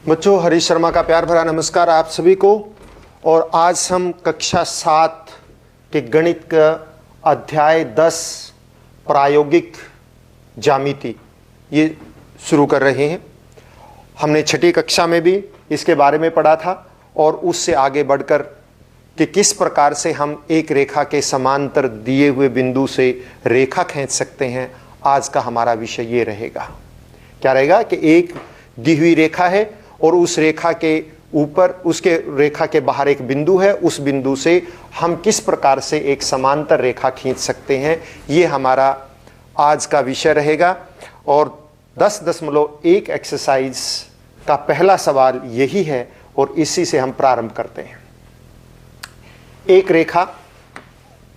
बच्चों, हरीश शर्मा का प्यार भरा नमस्कार आप सभी को। और आज हम कक्षा 7 के गणित का अध्याय 10 प्रायोगिक ज्यामिति ये शुरू कर रहे हैं। हमने छठी कक्षा में भी इसके बारे में पढ़ा था और उससे आगे बढ़कर कि किस प्रकार से हम एक रेखा के समांतर दिए हुए बिंदु से रेखा खींच सकते हैं। आज का हमारा विषय ये रहेगा। क्या रहेगा कि एक दी हुई रेखा है और उस रेखा के ऊपर, उसके रेखा के बाहर एक बिंदु है। उस बिंदु से हम किस प्रकार से एक समांतर रेखा खींच सकते हैं, ये हमारा आज का विषय रहेगा। और 10.1 एक्सरसाइज का पहला सवाल यही है और इसी से हम प्रारंभ करते हैं। एक रेखा,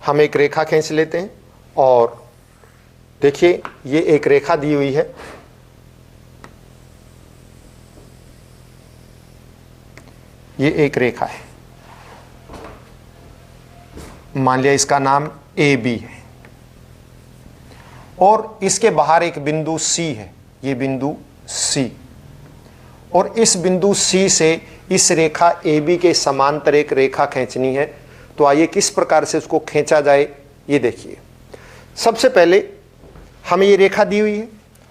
हम एक रेखा खींच लेते हैं और देखिए ये एक रेखा दी हुई है। ये एक रेखा है, मान लिया इसका नाम ए बी है और इसके बाहर एक बिंदु सी है, ये बिंदु सी। और इस बिंदु सी से इस रेखा ए बी के समांतर एक रेखा खींचनी है। तो आइए किस प्रकार से उसको खींचा जाए ये देखिए। सबसे पहले हमें ये रेखा दी हुई है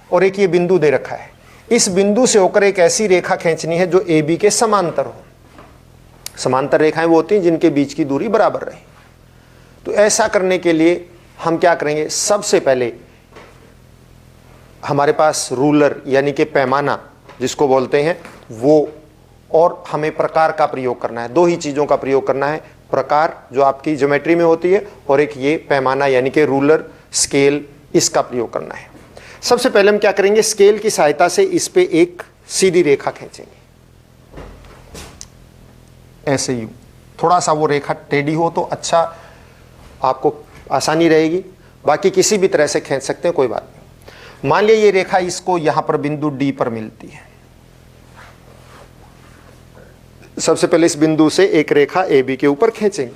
और एक ये बिंदु दे रखा है। इस बिंदु से होकर एक ऐसी रेखा खींचनी है जो ए बी के समांतर हो। समांतर रेखाएं वो होती हैं जिनके बीच की दूरी बराबर रहे। तो ऐसा करने के लिए हम क्या करेंगे, सबसे पहले हमारे पास रूलर यानी कि पैमाना जिसको बोलते हैं वो, और हमें प्रकार का प्रयोग करना है। दो ही चीज़ों का प्रयोग करना है, प्रकार जो आपकी ज्योमेट्री में होती है और एक ये पैमाना यानी कि रूलर स्केल, इसका प्रयोग करना है। सबसे पहले हम क्या करेंगे, स्केल की सहायता से इस पे एक सीधी रेखा खींचेंगे। ऐसे ही थोड़ा सा वो रेखा टेढ़ी हो तो अच्छा, आपको आसानी रहेगी। बाकी किसी भी तरह से खींच सकते हैं, कोई बात नहीं। मान लिया ये रेखा इसको यहां पर बिंदु डी पर मिलती है। सबसे पहले इस बिंदु से एक रेखा ए बी के ऊपर खींचेंगे,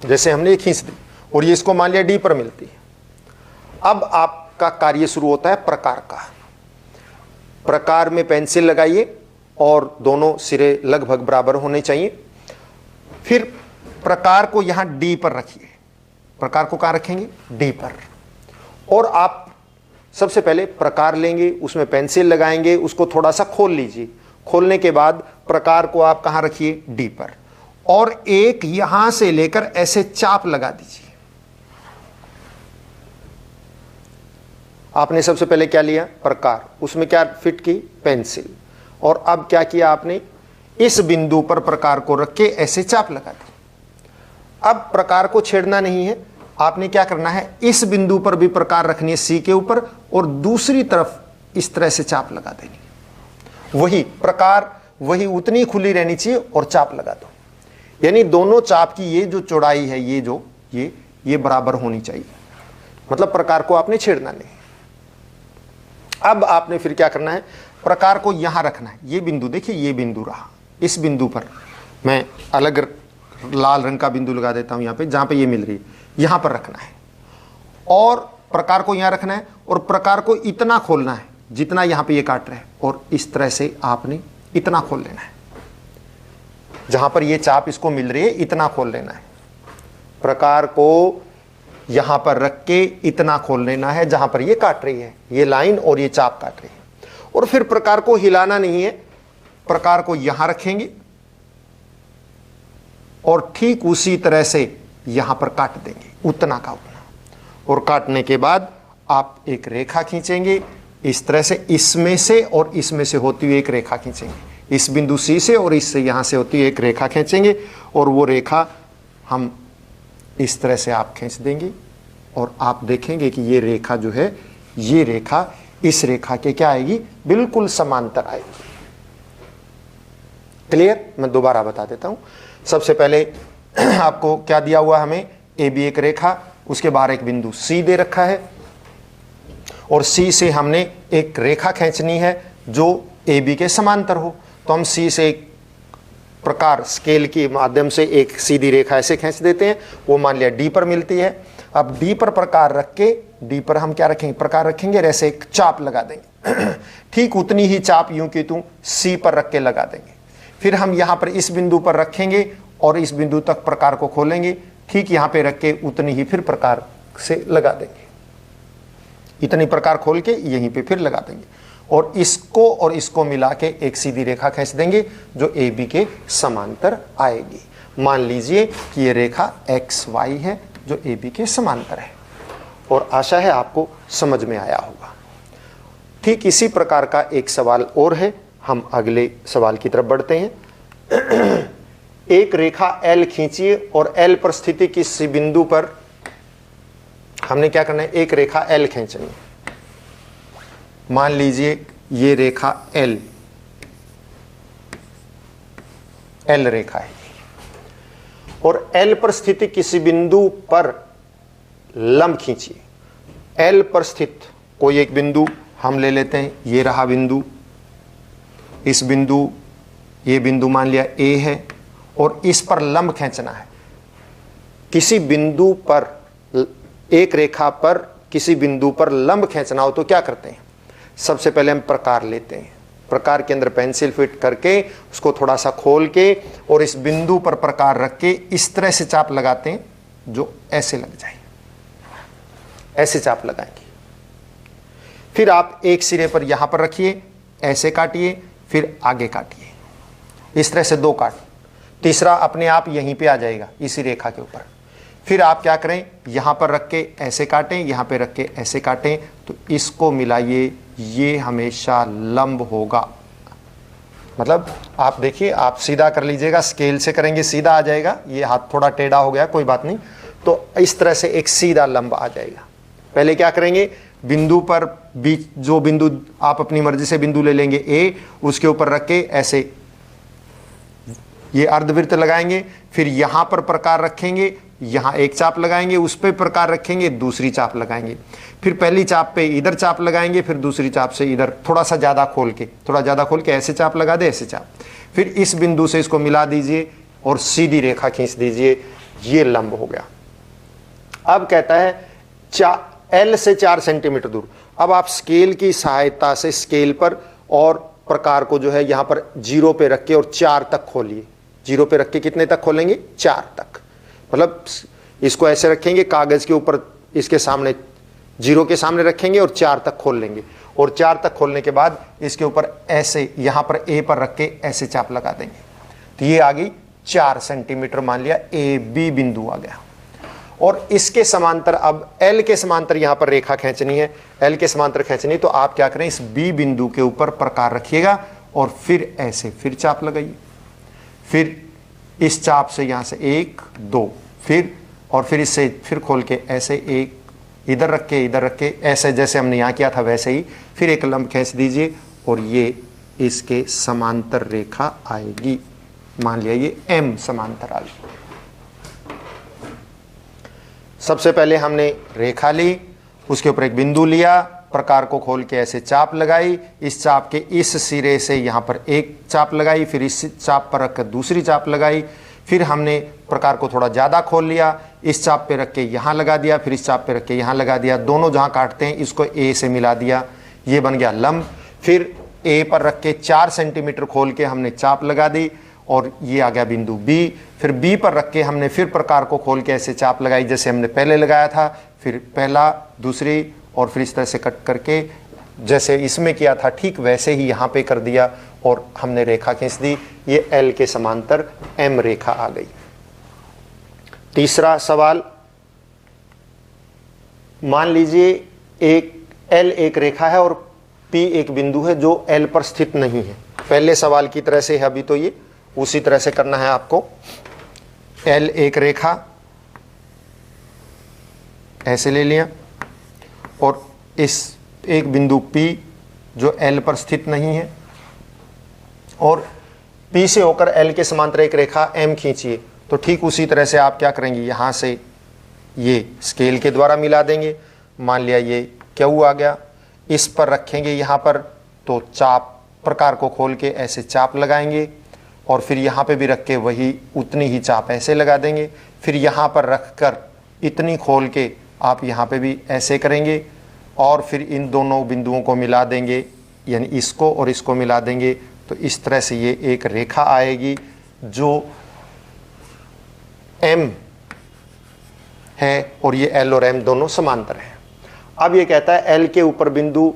जैसे हमने ये खींच दी, और ये इसको मान लिया डी पर मिलती है। अब आपका कार्य शुरू होता है प्रकार का। प्रकार में पेंसिल लगाइए और दोनों सिरे लगभग बराबर होने चाहिए। फिर प्रकार को यहां डी पर रखिए। प्रकार को कहां रखेंगे, डी पर। और आप सबसे पहले प्रकार लेंगे, उसमें पेंसिल लगाएंगे, उसको थोड़ा सा खोल लीजिए। खोलने के बाद प्रकार को आप कहां रखिए, डी पर। और एक यहां से लेकर ऐसे चाप लगा दीजिए। आपने सबसे पहले क्या लिया, प्रकार, उसमें क्या फिट की, पेंसिल। और अब क्या किया आपने, इस बिंदु पर प्रकार को रख के ऐसे चाप लगा दी। अब प्रकार को छेड़ना नहीं है, आपने क्या करना है, इस बिंदु पर भी प्रकार रखनी है सी के ऊपर और दूसरी तरफ इस तरह से चाप लगा देनी। वही प्रकार, वही उतनी खुली रहनी चाहिए और चाप लगा दो। यानी दोनों चाप की ये जो चौड़ाई है, ये जो ये बराबर होनी चाहिए। मतलब प्रकार को आपने छेड़ना नहीं। अब आपने फिर क्या करना है, प्रकार को यहां रखना है। ये बिंदु देखिए, ये बिंदु रहा। इस बिंदु पर मैं अलग लाल रंग का बिंदु लगा देता हूं, यहां पे जहां पे ये मिल रही है, यहां पर रखना है। और प्रकार को यहां रखना है और प्रकार को इतना खोलना है जितना यहां पे ये काट रहा है, और इस तरह से आपने इतना खोल लेना है। जहां पर ये चाप इसको मिल रही है, इतना खोल लेना है। प्रकार को यहां पर रख के इतना खोल लेना है जहां पर ये काट रही है, ये लाइन और ये चाप काट रही है। और फिर प्रकार को हिलाना नहीं है, प्रकार को यहां रखेंगे और ठीक उसी तरह से यहां पर काट देंगे, उतना का उतना। और काटने के बाद आप एक रेखा खींचेंगे इस तरह से, इसमें से और इसमें से होती हुई एक रेखा खींचेंगे। इस बिंदु सी से और इससे यहां से होती हुई एक रेखा खींचेंगे और वो रेखा हम इस तरह से आप खींच देंगे। और आप देखेंगे कि ये रेखा जो है, ये रेखा इस रेखा के क्या आएगी, बिल्कुल समांतर आएगी। क्लियर? मैं दोबारा बता देता हूं। सबसे पहले आपको क्या दिया हुआ, हमें ए बी एक रेखा, उसके बाहर एक बिंदु सी दे रखा है और सी से हमने एक रेखा खींचनी है जो ए बी के समांतर हो। तो हम सी से एक प्रकार स्केल के माध्यम से एक सीधी रेखा ऐसे खींच देते हैं, वो मान लिया डी पर मिलती है। अब डी पर प्रकार रख के, डी पर हम क्या रखेंगे, प्रकार रखेंगे, ऐसे एक चाप लगा देंगे। ठीक उतनी ही चाप यूं की तू सी पर रख के लगा देंगे। फिर हम यहां पर इस बिंदु पर रखेंगे और इस बिंदु तक प्रकार को खोलेंगे, ठीक यहां पे रख के उतनी ही फिर प्रकार से लगा देंगे, इतनी प्रकार खोल के यहीं पे फिर लगा देंगे और इसको मिला के एक सीधी रेखा खींच देंगे जो ए बी के समांतर आएगी। मान लीजिए कि ये रेखा एक्स वाई है जो ए बी के समांतर है, और आशा है आपको समझ में आया होगा। ठीक इसी प्रकार का एक सवाल और है, हम अगले सवाल की तरफ बढ़ते हैं। एक रेखा L खींचिए और L पर स्थिति किसी बिंदु पर हमने क्या करना है, एक रेखा L खींचनी है। मान लीजिए ये रेखा L रेखा है और L पर स्थिति किसी बिंदु पर लंब खींचिए। L पर स्थित कोई एक बिंदु हम ले लेते हैं, ये रहा बिंदु, इस बिंदु, ये बिंदु मान लिया A है और इस पर लंब खींचना है। किसी बिंदु पर, एक रेखा पर किसी बिंदु पर लंब खींचना हो तो क्या करते हैं, सबसे पहले हम प्रकार लेते हैं, प्रकार के अंदर पेंसिल फिट करके उसको थोड़ा सा खोल के और इस बिंदु पर प्रकार रख के इस तरह से चाप लगाते हैं जो ऐसे लग जाए, ऐसे चाप लगाएंगे। फिर आप एक सिरे पर यहां पर रखिए, ऐसे काटिए, फिर आगे काटिए, इस तरह से दो काट, तीसरा अपने आप यहीं पे आ जाएगा इसी रेखा के ऊपर। फिर आप क्या करें, यहां पर रख के ऐसे काटें, यहां पे रख के ऐसे काटें, तो इसको मिलाइए, ये हमेशा लंब होगा। मतलब आप देखिए, आप सीधा कर लीजिएगा, स्केल से करेंगे सीधा आ जाएगा, ये हाथ थोड़ा टेढ़ा हो गया कोई बात नहीं, तो इस तरह से एक सीधा लंब आ जाएगा। पहले क्या करेंगे, बिंदु पर बीच जो बिंदु आप अपनी मर्जी से बिंदु ले लेंगे ए, उसके ऊपर रख के ऐसे ये अर्धवृत्त लगाएंगे, फिर यहां पर प्रकार रखेंगे, यहां एक चाप लगाएंगे, उस पर प्रकार रखेंगे, दूसरी चाप लगाएंगे, फिर पहली चाप पे इधर चाप लगाएंगे, फिर दूसरी चाप से इधर थोड़ा सा ज्यादा खोल के ऐसे चाप लगा दे, ऐसे चाप, फिर इस बिंदु से इसको मिला दीजिए और सीधी रेखा खींच दीजिए, ये लंब हो गया। अब कहता है L से 4 सेंटीमीटर दूर। अब आप स्केल की सहायता से स्केल पर और प्रकार को जो है यहां पर 0 पे रख के और 4 तक खोलिए। 0 पे रख के कितने तक खोलेंगे, 4 तक। मतलब इसको ऐसे रखेंगे कागज के ऊपर, इसके सामने 0 के सामने रखेंगे और 4 तक खोल लेंगे, और 4 तक खोलने के बाद इसके ऊपर ऐसे यहां पर A पर रख के ऐसे चाप लगा देंगे, तो ये आ गई 4 सेंटीमीटर, मान लिया A B बिंदु आ गया। और इसके समांतर अब L के समांतर यहां पर रेखा खींचनी है, L के समांतर खींचनी, तो आप क्या करें, इस B बिंदु के ऊपर प्रकार रखिएगा और फिर ऐसे फिर चाप लगाइए, फिर इस चाप से यहां से 1 2, फिर इससे फिर खोल के ऐसे एक इधर रख के ऐसे जैसे हमने यहां किया था वैसे ही फिर एक लंब खींच दीजिए और ये इसके समांतर रेखा आएगी। मान लिया ये M समांतर आ गई। सबसे पहले हमने रेखा ली, उसके ऊपर एक बिंदु लिया, प्रकार को खोल के ऐसे चाप लगाई, इस चाप के इस सिरे से यहाँ पर एक चाप लगाई, फिर इस चाप पर रखकर दूसरी चाप लगाई, फिर हमने प्रकार को थोड़ा ज़्यादा खोल लिया, इस चाप पे रख के यहाँ लगा दिया, फिर इस चाप पे रख के यहाँ लगा दिया, दोनों जहाँ काटते हैं इसको A से मिला दिया, ये बन गया लंब। फिर A पर रख के 4 सेंटीमीटर खोल के हमने चाप लगा दी और ये आ गया बिंदु B। फिर B पर रख के हमने फिर प्रकार को खोल के ऐसे चाप लगाई जैसे हमने पहले लगाया था, फिर पहला दूसरी और फिर इस तरह से कट करके जैसे इसमें किया था ठीक वैसे ही यहाँ पे कर दिया और हमने रेखा खींच दी, ये L के समांतर M रेखा आ गई। तीसरा सवाल, मान लीजिए एक L एक रेखा है और P एक बिंदु है जो L पर स्थित नहीं है। पहले सवाल की तरह से है, अभी तो ये उसी तरह से करना है आपको। L एक रेखा ऐसे ले लिया और इस एक बिंदु P जो L पर स्थित नहीं है और P से होकर L के समांतर एक रेखा M खींचिए, तो ठीक उसी तरह से आप क्या करेंगे, यहाँ से ये स्केल के द्वारा मिला देंगे। मान लिया ये Q आ गया, इस पर रखेंगे यहाँ पर, तो चाप प्रकार को खोल के ऐसे चाप लगाएंगे और फिर यहाँ पे भी रख के वही उतनी ही चाप ऐसे लगा देंगे। फिर यहाँ पर रख कर इतनी खोल के आप यहाँ पे भी ऐसे करेंगे और फिर इन दोनों बिंदुओं को मिला देंगे, यानी इसको और इसको मिला देंगे, तो इस तरह से ये एक रेखा आएगी जो M है और ये L और M दोनों समांतर हैं। अब ये कहता है L के ऊपर बिंदु,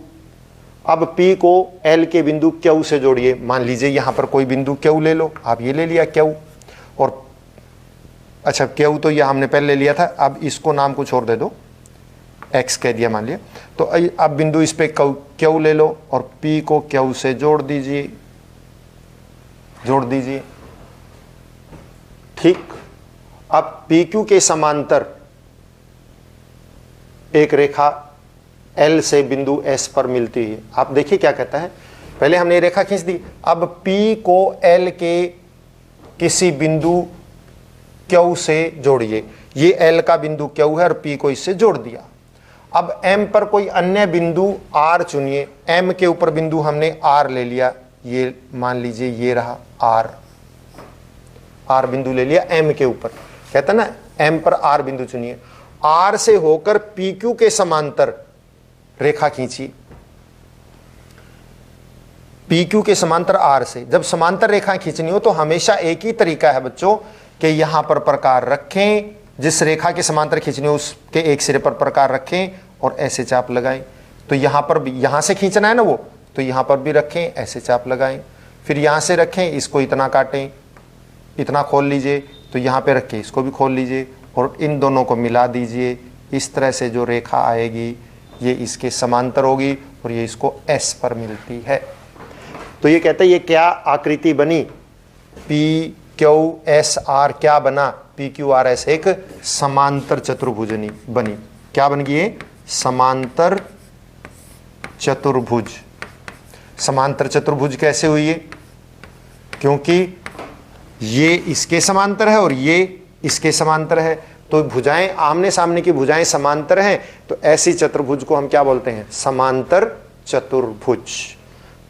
अब P को L के बिंदु Q से जोड़िए। मान लीजिए यहां पर कोई बिंदु Q ले लो, आप ये ले लिया Q, और अच्छा Q तो ये हमने पहले ले लिया था, अब इसको नाम कुछ और दे दो, X कह दिया मान लिया। तो अब बिंदु इस पे Q ले लो और P को Q से जोड़ दीजिए, ठीक। अब PQ के समांतर एक रेखा L से बिंदु S पर मिलती है। आप देखिए क्या कहता है, पहले हमने रेखा खींच दी, अब P को L के किसी बिंदु Q से जोड़िए। ये L का बिंदु Q है और P को इससे जोड़ दिया। अब M पर कोई अन्य बिंदु R चुनिए। M के ऊपर बिंदु हमने R ले लिया, ये मान लीजिए ये रहा R बिंदु ले लिया M के ऊपर। कहता ना M पर R बिंदु चुनिए, R से होकर PQ के समांतर रेखा खींचिए। PQ के समांतर R से जब समांतर रेखा खींचनी हो तो हमेशा एक ही तरीका है बच्चों कि यहां पर प्रकार रखें, जिस रेखा के समांतर खींचनी हो उसके एक सिरे पर प्रकार रखें और ऐसे चाप लगाएं। तो यहां पर भी, यहां से खींचना है ना वो, तो यहां पर भी रखें, ऐसे चाप लगाएं। फिर यहां से रखें, इसको इतना काटें, इतना खोल लीजिए, तो यहां पे रखें, इसको भी खोल लीजिए और इन दोनों को मिला दीजिए। इस तरह से जो रेखा आएगी ये इसके समांतर होगी और ये इसको S पर मिलती है। तो ये कहते हैं ये क्या आकृति बनी, PQSR क्या बना, PQRS एक समांतर चतुर्भुजनी बनी। क्या बन गई है, समांतर चतुर्भुज। समांतर चतुर्भुज कैसे हुई है, क्योंकि ये इसके समांतर है और ये इसके समांतर है, तो भुजाएं आमने सामने की भुजाएं समांतर हैं, तो ऐसी चतुर्भुज को हम क्या बोलते हैं, समांतर चतुर्भुज।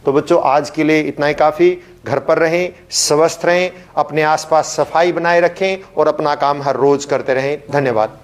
तो बच्चों आज के लिए इतना ही काफी। घर पर रहें, स्वस्थ रहें, अपने आसपास सफाई बनाए रखें और अपना काम हर रोज करते रहें। धन्यवाद।